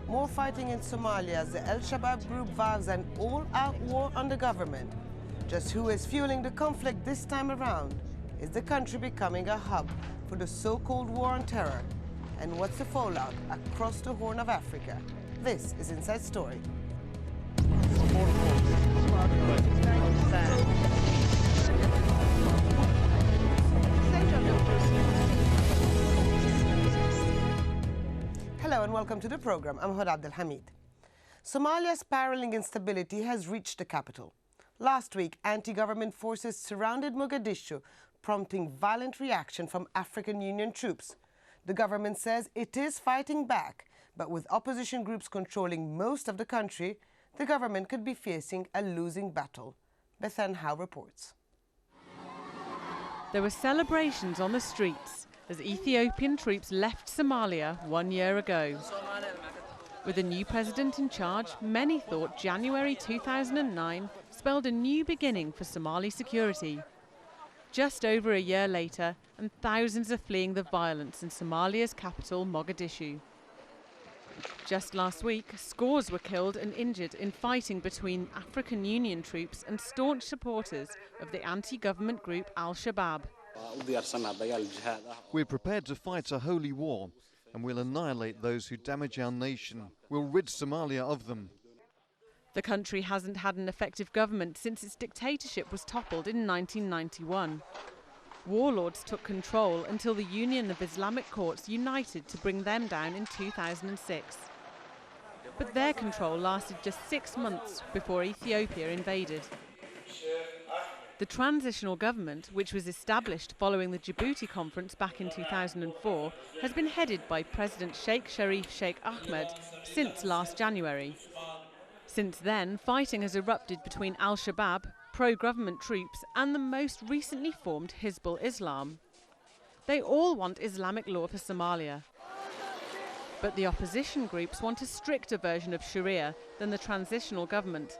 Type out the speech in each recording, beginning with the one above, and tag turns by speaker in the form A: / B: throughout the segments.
A: More fighting in Somalia as the al-Shabab group vows an all-out war on the government. Just who is fueling the conflict this time around? Is the country becoming a hub for the so-called war on terror? And what's the fallout across the Horn of Africa? This is Inside Story. Hello and welcome to the program. I'm Hod Abdelhamid. Somalia's spiraling instability has reached the capital. Last week, anti-government forces surrounded Mogadishu, prompting violent reaction from African Union troops. The government says it is fighting back, but with opposition groups controlling most of the country, the government could be facing a losing battle. Bethan Howe reports.
B: There were celebrations on the streets as Ethiopian troops left Somalia 1 year ago. With a new president in charge, many thought January 2009 spelled a new beginning for Somali security. Just over a year later, and thousands are fleeing the violence in Somalia's capital, Mogadishu. Just last week, scores were killed and injured in fighting between African Union troops and staunch supporters of the anti-government group al-Shabab.
C: We're prepared to fight a holy war, and we'll annihilate those who damage our nation. We'll rid Somalia of them.
B: The country hasn't had an effective government since its dictatorship was toppled in 1991. Warlords took control until the Union of Islamic Courts united to bring them down in 2006. But their control lasted just 6 months before Ethiopia invaded. The transitional government, which was established following the Djibouti conference back in 2004, has been headed by President Sheikh Sharif Sheikh Ahmed since last January. Since then, fighting has erupted between al-Shabab, pro-government troops, and the most recently formed Hizbul Islam. They all want Islamic law for Somalia. But the opposition groups want a stricter version of Sharia than the transitional government,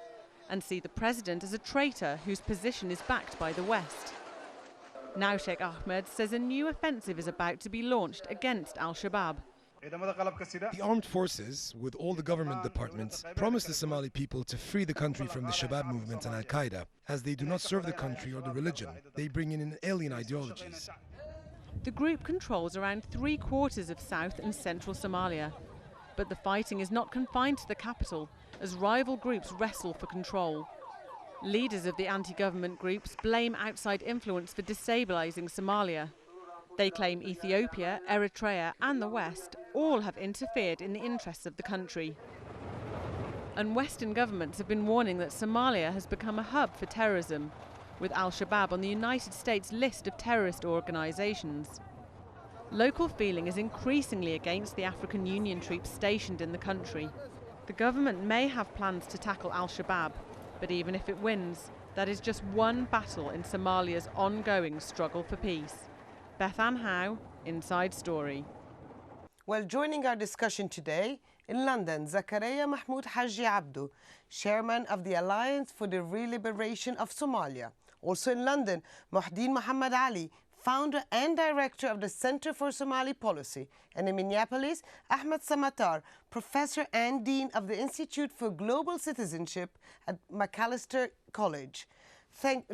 B: and see the president as a traitor whose position is backed by the West. Now Sheikh Ahmed says a new offensive is about to be launched against al-Shabab.
D: The armed forces, with all the government departments, promise the Somali people to free the country from the Shabaab movement and al-Qaeda. As they do not serve the country or the religion, they bring in alien ideologies.
B: The group controls around 3/4 of south and central Somalia. But the fighting is not confined to the capital, as rival groups wrestle for control. Leaders of the anti-government groups blame outside influence for destabilising Somalia. They claim Ethiopia, Eritrea and the West all have interfered in the interests of the country. And Western governments have been warning that Somalia has become a hub for terrorism, with al-Shabab on the United States list of terrorist organisations. Local feeling is increasingly against the African Union troops stationed in the country. The government may have plans to tackle al-Shabab, but even if it wins, that is just one battle in Somalia's ongoing struggle for peace. Bethan Howe, Inside Story.
A: Well, joining our discussion today, in London, Zakaria Mahmoud Haji-abdi, chairman of the Alliance for the Re-Liberation of Somalia. Also in London, Mohdeen Muhammad Ali, founder and director of the Center for Somali Policy. And in Minneapolis, Ahmed Samatar, professor and dean of the Institute for Global Citizenship at Macalester College.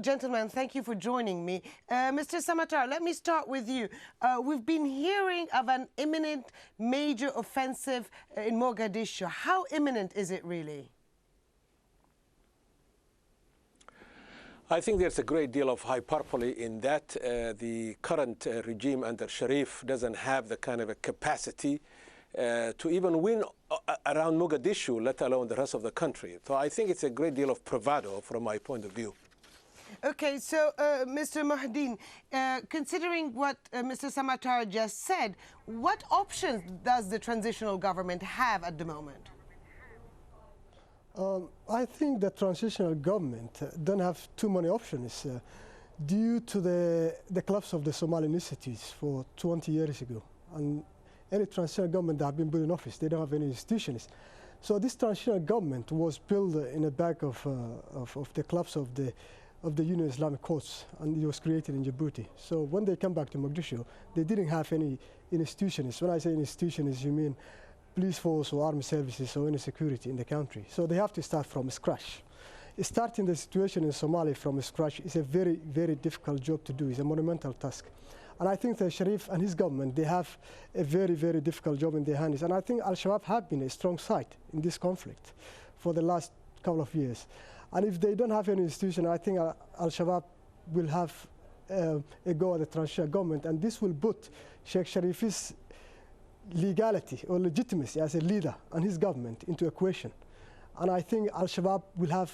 A: Gentlemen, thank you for joining me. Mr. Samatar, let me start with you. We've been hearing of an imminent major offensive in Mogadishu. How imminent is it really?
E: I think there's a great deal of hyperbole in that. The current regime under Sharif doesn't have the kind of a capacity to even win around Mogadishu, let alone the rest of the country. So I think it's a great deal of bravado from my point of view.
A: Okay, so Mr. Mohdeen, considering what Mr. Samatar just said, what options does the transitional government have at the moment?
F: I think the transitional government don't have too many options due to the collapse of the Somali institutes for 20 years ago. And any transitional government that have been put in office, they don't have any institutions. So this transitional government was built in the back of the collapse of the Union Islamic Courts, and it was created in Djibouti. So when they come back to Mogadishu, they didn't have any institutions. When I say institutions, you mean police force or army services or any security in the country. So they have to start from scratch. Starting the situation in Somalia from scratch is a very, very difficult job to do. It's a monumental task. And I think that Sharif and his government, they have a very, very difficult job in their hands. And I think al-Shabab have been a strong side in this conflict for the last couple of years. And if they don't have any institution, I think al-Shabab will have a go at the transitional government. And this will put Sheikh Sharif's legality or legitimacy as a leader and his government into a question. And I think al-Shabab will have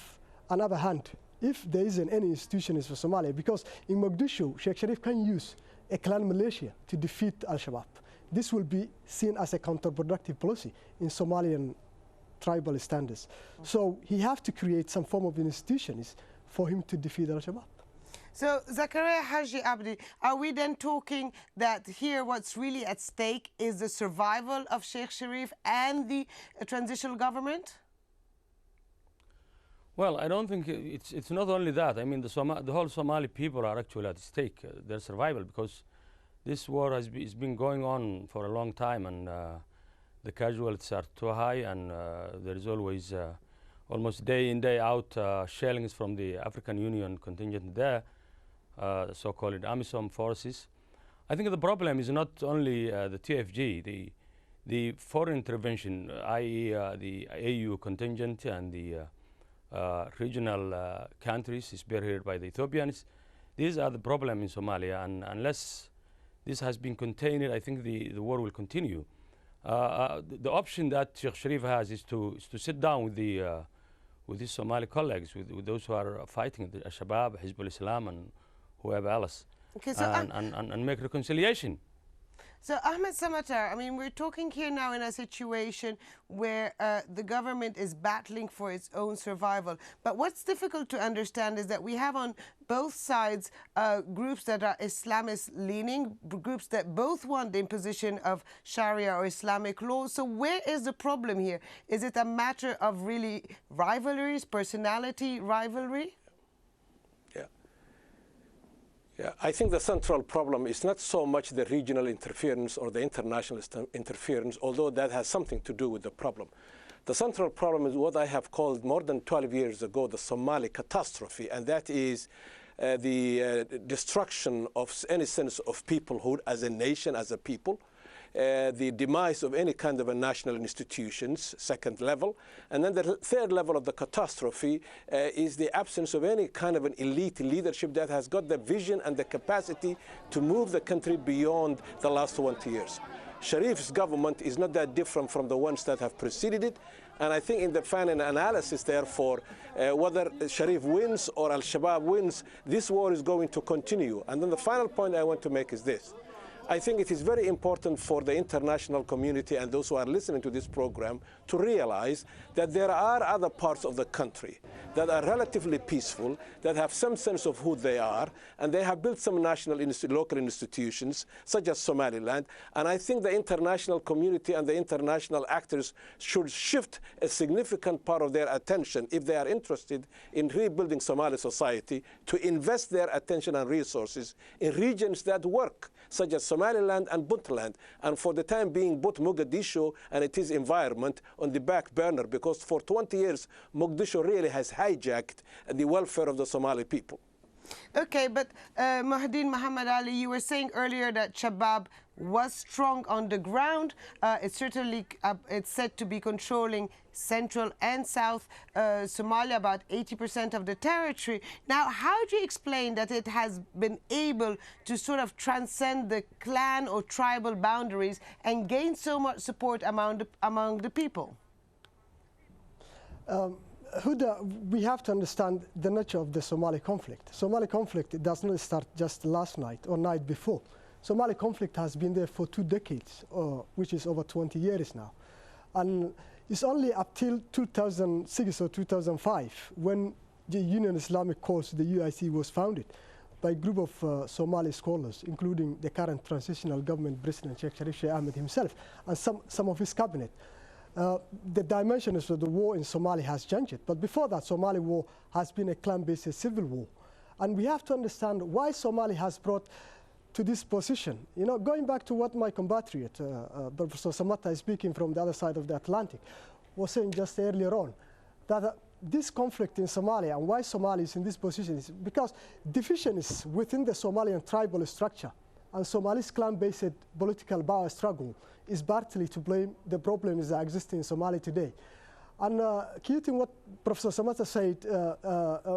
F: another hand if there isn't any institutions for Somalia, because in Mogadishu, Sheikh Sharif can use a clan militia to defeat al-Shabab. This will be seen as a counterproductive policy in Somalian tribal standards. So he has to create some form of institutions for him to defeat al-Shabab.
A: So, Zakaria Haji-Abdi, are we then talking that here what's really at stake is the survival of Sheikh Sharif and the transitional government?
G: Well, I don't think it's not only that. I mean, the whole Somali people are actually at stake, their survival, because this war has been going on for a long time, and the casualties are too high, and there is always, almost day in, day out, shellings from the African Union contingent there, so-called AMISOM forces. I think the problem is not only the TFG, the foreign intervention, i.e. the AU contingent and the regional countries spearheaded by the Ethiopians. These are the problem in Somalia, and unless this has been contained, I think the war will continue. The option that Sheikh Sharif has is to sit down with his Somali colleagues, with those who are fighting the al-Shabab, Hizbul Islam, and whoever else,
A: okay, so
G: and make reconciliation.
A: So, Ahmed Samatar, I mean, we're talking here now in a situation where the government is battling for its own survival. But what's difficult to understand is that we have on both sides groups that are Islamist-leaning, groups that both want the imposition of Sharia or Islamic law. So where is the problem here? Is it a matter of really rivalries, personality rivalry?
E: Yeah, I think the central problem is not so much the regional interference or the international interference, although that has something to do with the problem. The central problem is what I have called more than 12 years ago the Somali catastrophe, and that is the destruction of any sense of peoplehood as a nation, as a people, the demise of any kind of a national institutions, second level. And then the third level of the catastrophe is the absence of any kind of an elite leadership that has got the vision and the capacity to move the country beyond the last 20 years. Sharif's government is not that different from the ones that have preceded it. And I think in the final analysis, therefore, whether Sharif wins or al-Shabab wins, this war is going to continue. And then the final point I want to make is this. I think it is very important for the international community and those who are listening to this program to realize that there are other parts of the country that are relatively peaceful, that have some sense of who they are, and they have built some local institutions, such as Somaliland. And I think the international community and the international actors should shift a significant part of their attention, if they are interested in rebuilding Somali society, to invest their attention and resources in regions that work, such as Somaliland and Puntland, and for the time being put Mogadishu and its environment on the back burner, because for 20 years Mogadishu really has hijacked the welfare of the Somali people.
A: Okay, but Muhaddin Muhammad Ali, you were saying earlier that Shabaab was strong on the ground. It's certainly it's said to be controlling central and south Somalia, about 80% of the territory. Now, how do you explain that it has been able to sort of transcend the clan or tribal boundaries and gain so much support among the people?
F: Huda, we have to understand the nature of the Somali conflict. Somali conflict does not start just last night or night before. Somali conflict has been there for 2 decades, which is over 20 years now. And it's only up till 2006 or 2005 when the Union Islamic Course, the UIC, was founded by a group of Somali scholars, including the current transitional government President Sheikh Sharif Ahmed himself and some of his cabinet. The dimensions of the war in Somalia has changed, but before that, Somali war has been a clan-based civil war. And we have to understand why Somalia has brought to this position. You know, going back to what my compatriot, Professor Samatta, is speaking from the other side of the Atlantic, was saying just earlier on, that this conflict in Somalia and why Somalia is in this position is because divisions within the Somalian tribal structure and Somali's clan-based political power struggle is partly to blame the problems that exist in Somalia today. And quoting what Professor Samatta said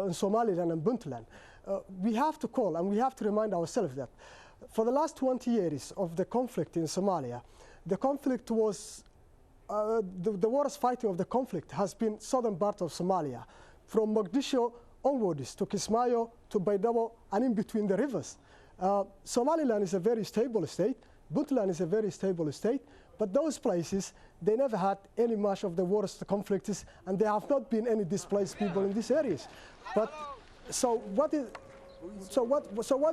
F: in Somaliland and Puntland, we have to call and we have to remind ourselves that for the last 20 years of the conflict in Somalia, the conflict was, the worst fighting of the conflict has been southern part of Somalia, from Mogadishu onwards to Kismayo to Baydhabo and in between the rivers. Somaliland is a very stable state, Puntland is a very stable state, but those places, they never had any much of the worst conflicts, and there have not been any displaced people in these areas. But so what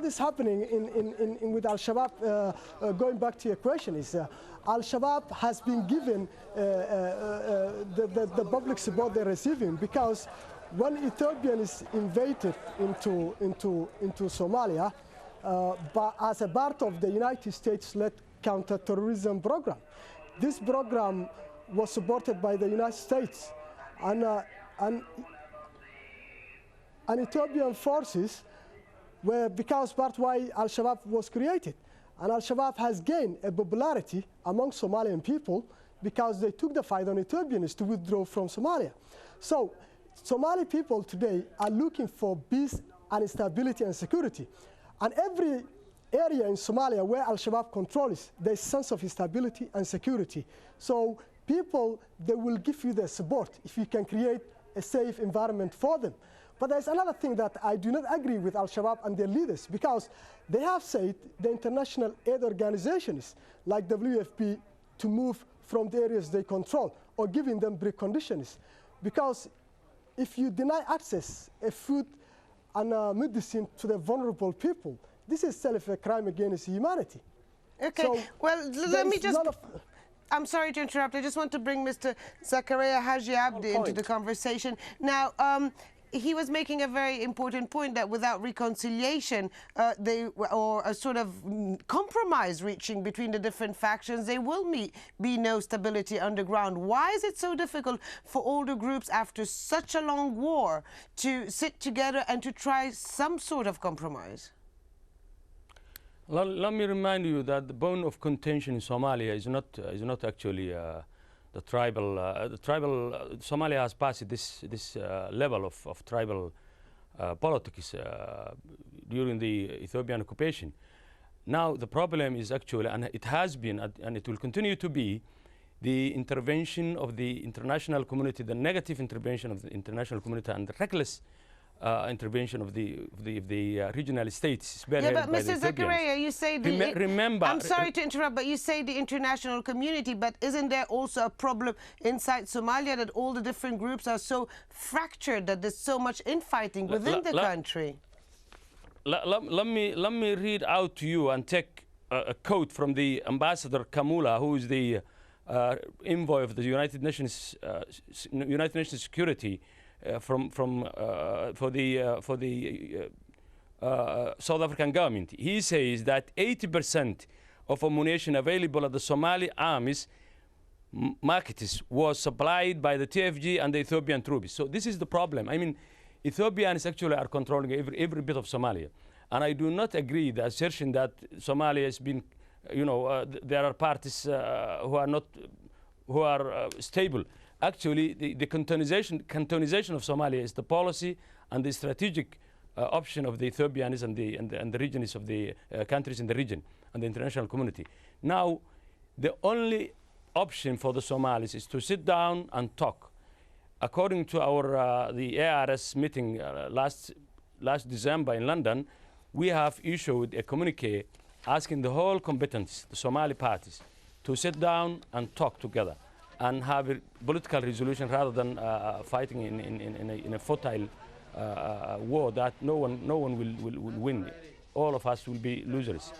F: is happening with al-Shabab? Going back to your question, is al-Shabab has been given the public support they're receiving, because when Ethiopians invaded into Somalia, but as a part of the United States-led counter-terrorism program. This program was supported by the United States, and Ethiopian forces were, because part why al-Shabab was created. And al-Shabab has gained a popularity among Somalian people because they took the fight on Ethiopians to withdraw from Somalia. So Somali people today are looking for peace and stability and security. And every area in Somalia where al-Shabab controls, there's a sense of stability and security. So people, they will give you their support if you can create a safe environment for them. But there's another thing that I do not agree with al-Shabab and their leaders, because they have said the international aid organizations like WFP to move from the areas they control or giving them preconditions. Because if you deny access of food and medicine to the vulnerable people, this is itself a crime against humanity.
A: Okay,
F: so
A: well, let me just... I'm sorry to interrupt. I just want to bring Mr. Zakaria Haji-Abdi into the conversation. Now, he was making a very important point that without reconciliation or a sort of compromise reaching between the different factions, there will be no stability underground. Why is it so difficult for all the groups after such a long war to sit together and to try some sort of compromise?
G: Let me remind you that the bone of contention in Somalia is not actually the tribal. Somalia has passed this level of tribal politics during the Ethiopian occupation. Now the problem is actually, and it has been, and it will continue to be, the intervention of the international community, the negative intervention of the international community, and the reckless intervention of the regional states.
A: Yeah, but Mr. Zakaria, you say
G: remember.
A: I'm sorry to interrupt, but you say the international community, but isn't there also a problem inside Somalia that all the different groups are so fractured that there's so much infighting within the country?
G: Let me read out to you and take a quote from the Ambassador Kamula, who is the envoy of the United Nations Security. For the South African government. He says that 80% of ammunition available at the Somali army's markets was supplied by the TFG and the Ethiopian troops. So this is the problem. I mean, Ethiopians actually are controlling every bit of Somalia. And I do not agree with the assertion that Somalia has been, there are parties who are stable. Actually, the cantonization of Somalia is the policy and the strategic option of the Ethiopians and the regions of the countries in the region and the international community. Now, the only option for the Somalis is to sit down and talk. According to the ARS meeting last December in London, we have issued a communique asking the whole combatants, the Somali parties, to sit down and talk together and have a political resolution rather than fighting in a futile war that no one will win. All of us will be losers.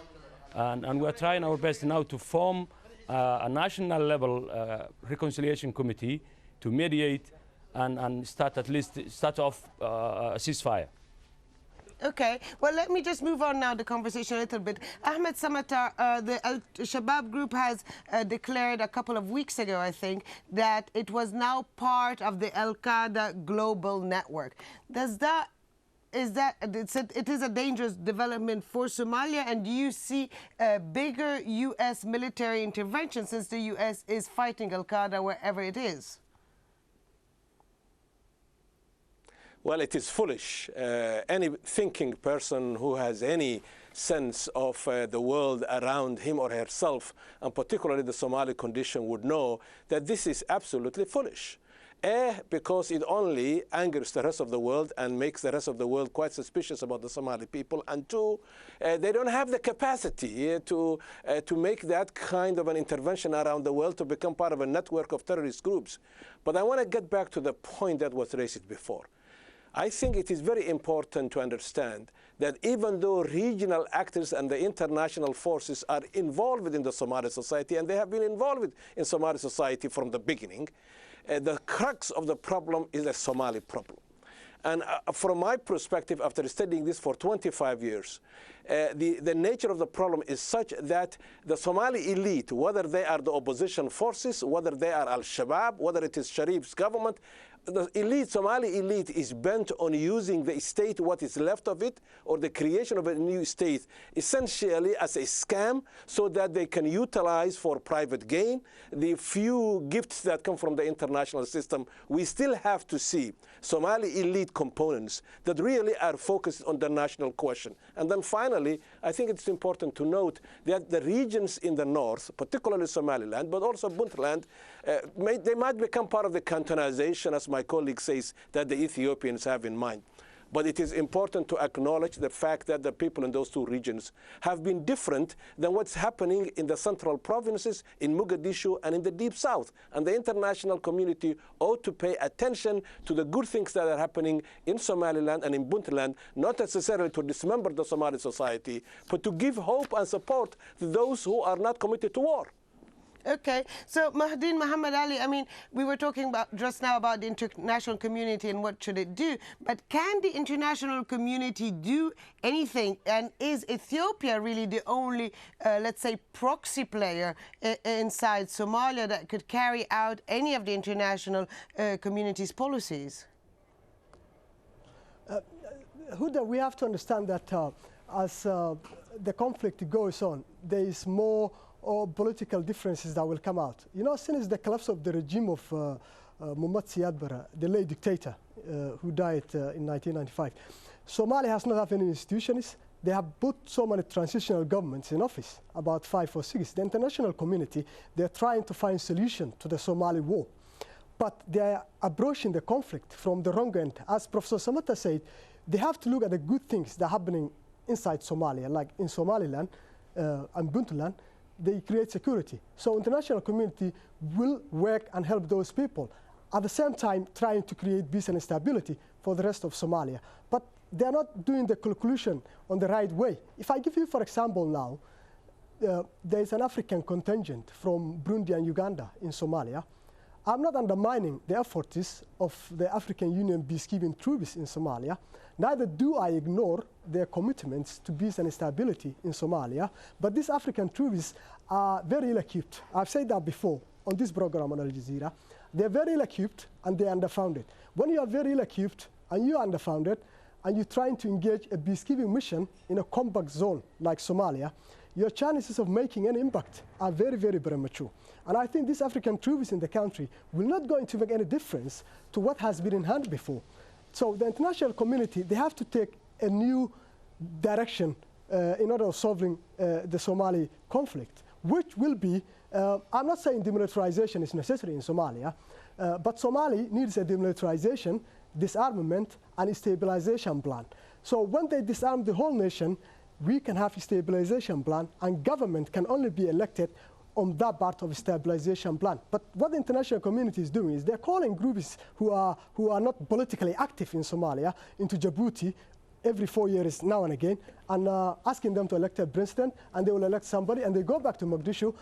G: And we're trying our best now to form a national level reconciliation committee to mediate and start off a ceasefire.
A: Okay, well, let me just move on now the conversation a little bit. Ahmed Samatar, the al-Shabab group has declared a couple of weeks ago, I think, that it was now part of the al-Qaeda global network. It is a dangerous development for Somalia, and do you see a bigger U.S. military intervention since the U.S. is fighting al-Qaeda wherever it is?
E: Well, it is foolish. Any thinking person who has any sense of the world around him or herself, and particularly the Somali condition, would know that this is absolutely foolish. Because it only angers the rest of the world and makes the rest of the world quite suspicious about the Somali people. And two, they don't have the capacity to make that kind of an intervention around the world to become part of a network of terrorist groups. But I want to get back to the point that was raised before. I think it is very important to understand that even though regional actors and the international forces are involved in the Somali society, and they have been involved in Somali society from the beginning, the crux of the problem is a Somali problem. And from my perspective, after studying this for 25 years, the nature of the problem is such that the Somali elite, whether they are the opposition forces, whether they are al-Shabab, whether it is Sharif's government, the elite, Somali elite, is bent on using the state, what is left of it, or the creation of a new state, essentially as a scam, so that they can utilize for private gain the few gifts that come from the international system. We still have to see Somali elite components that really are focused on the national question. And then finally, I think it's important to note that the regions in the north, particularly Somaliland, but also Puntland, they might become part of the cantonization, as my colleague says, that the Ethiopians have in mind. But it is important to acknowledge the fact that the people in those two regions have been different than what's happening in the central provinces, in Mogadishu, and in the deep south. And the international community ought to pay attention to the good things that are happening in Somaliland and in Puntland, not necessarily to dismember the Somali society, but to give hope and support to those who are not committed to war.
A: Okay, so Mahdeen Muhammad Ali, I mean, we were talking about just now about the international community and what should it do, but can the international community do anything? And is Ethiopia really the only, let's say, proxy player inside Somalia that could carry out any of the international community's policies?
F: Huda, we have to understand that as the conflict goes on, there is more political differences that will come out. You know, since the collapse of the regime of Muhammad Siad Barre, the late dictator who died in 1995, Somalia has not had any institutions. They have put so many transitional governments in office, about 5 or 6. The international community, they're trying to find solution to the Somali war. But they are approaching the conflict from the wrong end. As Professor Samatar said, they have to look at the good things that are happening inside Somalia, like in Somaliland and Puntland. They create security. So international community will work and help those people. At the same time, trying to create peace and stability for the rest of Somalia. But they're not doing the calculation on the right way. If I give you, for example, now, there is an African contingent from Burundi and Uganda in Somalia. I'm not undermining the efforts of the African Union peacekeeping troops in Somalia. Neither do I ignore their commitments to peace and stability in Somalia. But these African troops are very ill-equipped. I've said that before on this program on Al Jazeera. They're very ill-equipped and they're underfunded. When you are very ill-equipped and you are underfunded and you're trying to engage a peacekeeping mission in a compact zone like Somalia, your chances of making an impact are very, very premature. And I think these African troops in the country will not going to make any difference to what has been in hand before. So the international community, they have to take a new direction in order of solving the Somali conflict, which will be, I'm not saying demilitarization is necessary in Somalia, but Somali needs a demilitarization, disarmament, and a stabilization plan. So when they disarm the whole nation, we can have a stabilization plan, and government can only be elected on that part of a stabilization plan. But what the international community is doing is they're calling groups who are not politically active in Somalia into Djibouti every 4 years now and again, and asking them to elect a president, and they will elect somebody, and they go back to Mogadishu,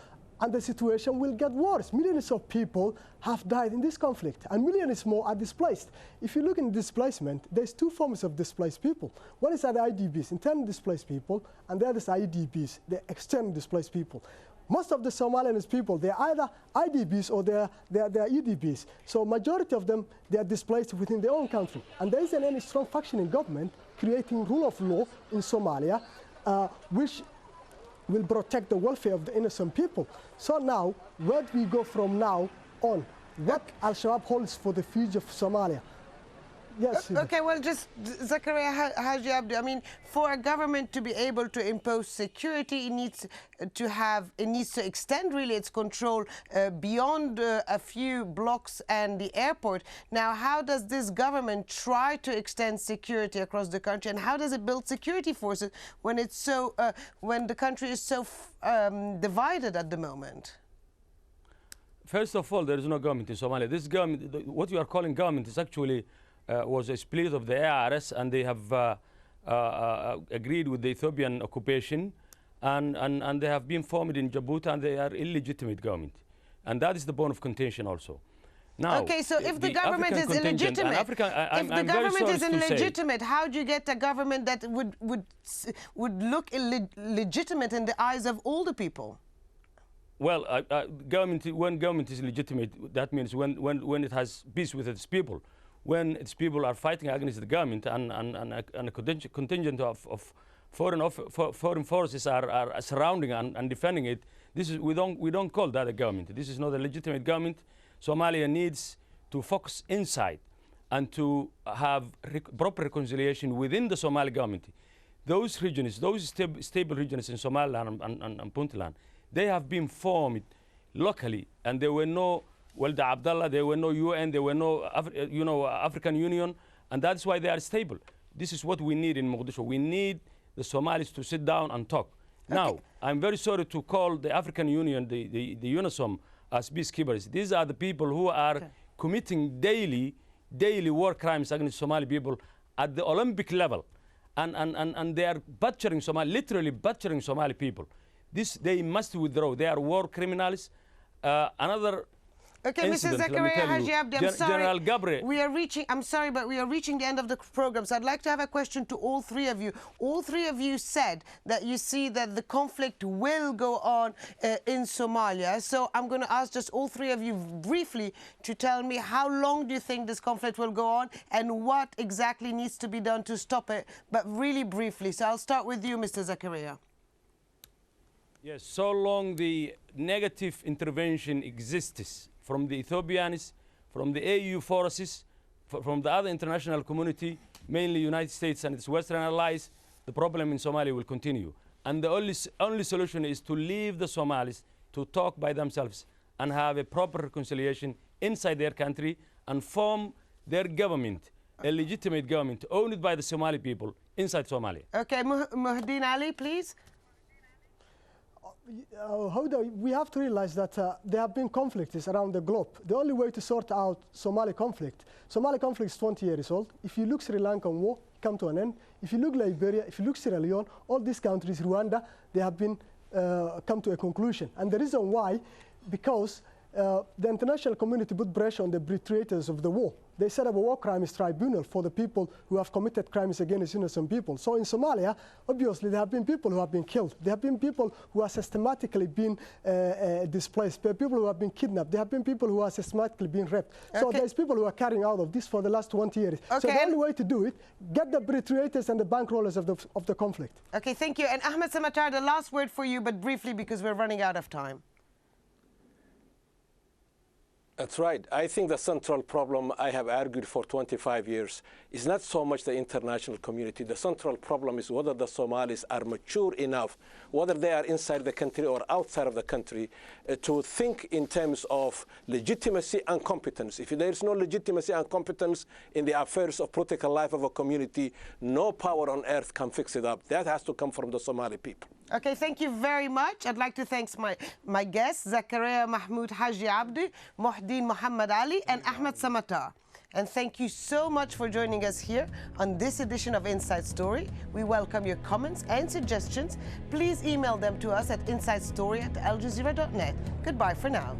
F: and the situation will get worse. Millions of people have died in this conflict, and millions more are displaced. If you look in displacement, there's two forms of displaced people. One is the IDPs, internally displaced people, and the other is IDPs, the externally displaced people. Most of the Somalian people, they're either IDPs or they're EDPs. So majority of them, they are displaced within their own country. And there isn't any strong functioning government creating rule of law in Somalia, which will protect the welfare of the innocent people. So now, where do we go from now on? What al-Shabab holds for the future of Somalia? Yes.
A: Okay, well, just Zakaria Haji-abdi, I mean, for a government to be able to impose security, it needs to extend really its control beyond a few blocks and the airport. Now, how does this government try to extend security across the country, and how does it build security forces when it's so when the country is so divided at the moment?
G: First of all, there is no government in Somalia. This government, what you are calling government, is actually was a split of the ARS, and they have agreed with the Ethiopian occupation, and they have been formed in Djibouti, and they are illegitimate government. And that is the bone of contention also. Now,
A: okay, so if the government is illegitimate, if the government is illegitimate, how do you get a government that would look legitimate in the eyes of all the people?
G: Well, when government is legitimate, that means when it has peace with its people. When its people are fighting against the government and a contingent of foreign forces are surrounding and defending it, we don't call that a government. This is not a legitimate government. Somalia needs to focus inside and to have proper reconciliation within the Somali government. Those regions, those stable regions in Somaliland and Puntland, they have been formed locally, and there were no Abdullah, there were no UN, there were no African Union, and that's why they are stable. This is what we need in Mogadishu. We need the Somalis to sit down and talk. Okay. Now, I'm very sorry to call the African Union, the UNISOM, as peacekeepers. These are the people who are committing daily war crimes against Somali people at the Olympic level, and they are butchering literally butchering Somali people. They must withdraw. They are war criminals. Another
A: okay, Mr. Zakaria Haji-abdi, I'm sorry. I'm sorry, but we are reaching the end of the program. So I'd like to have a question to all three of you. All three of you said that you see that the conflict will go on in Somalia. So I'm going to ask just all three of you briefly to tell me how long do you think this conflict will go on and what exactly needs to be done to stop it, but really briefly. So I'll start with you, Mr. Zakaria.
G: Yes, so long the negative intervention exists from the Ethiopians, from the AU forces, from the other international community, mainly United States and its Western allies, the problem in Somalia will continue. And the only solution is to leave the Somalis to talk by themselves and have a proper reconciliation inside their country and form their government, a legitimate government owned by the Somali people inside Somalia.
A: Okay, Muhyiddin Ali, please.
F: We have to realize that there have been conflicts around the globe. The only way to sort out Somali conflict is 20 years old. If you look Sri Lankan war, come to an end. If you look Liberia, if you look Sierra Leone, all these countries, Rwanda, they have been come to a conclusion. And the reason why, because the international community put pressure on the perpetrators of the war. They set up a war crimes tribunal for the people who have committed crimes against innocent people. So in Somalia, obviously, there have been people who have been killed. There have been people who have systematically been displaced. There are people who have been kidnapped. There have been people who have systematically been raped. Okay. So there's people who are carrying out of this for the last 20 years. Okay. So the only way to do it, get the perpetrators and the bankrollers of the conflict. Okay,
A: thank you. And Ahmed Samatar, the last word for you, but briefly because we're running out of time.
E: That's right. I think the central problem I have argued for 25 years is not so much the international community. The central problem is whether the Somalis are mature enough, whether they are inside the country or outside of the country, to think in terms of legitimacy and competence. If there is no legitimacy and competence in the affairs of political life of a community, no power on earth can fix it up. That has to come from the Somali people.
A: Okay, thank you very much. I'd like to thank my guests, Zakaria Mahmoud Haji-abdi, Muhyiddin Muhammad Ali, and Ahmed Samatar. And thank you so much for joining us here on this edition of Inside Story. We welcome your comments and suggestions. Please email them to us at insidestory@aljazeera.net. Goodbye for now.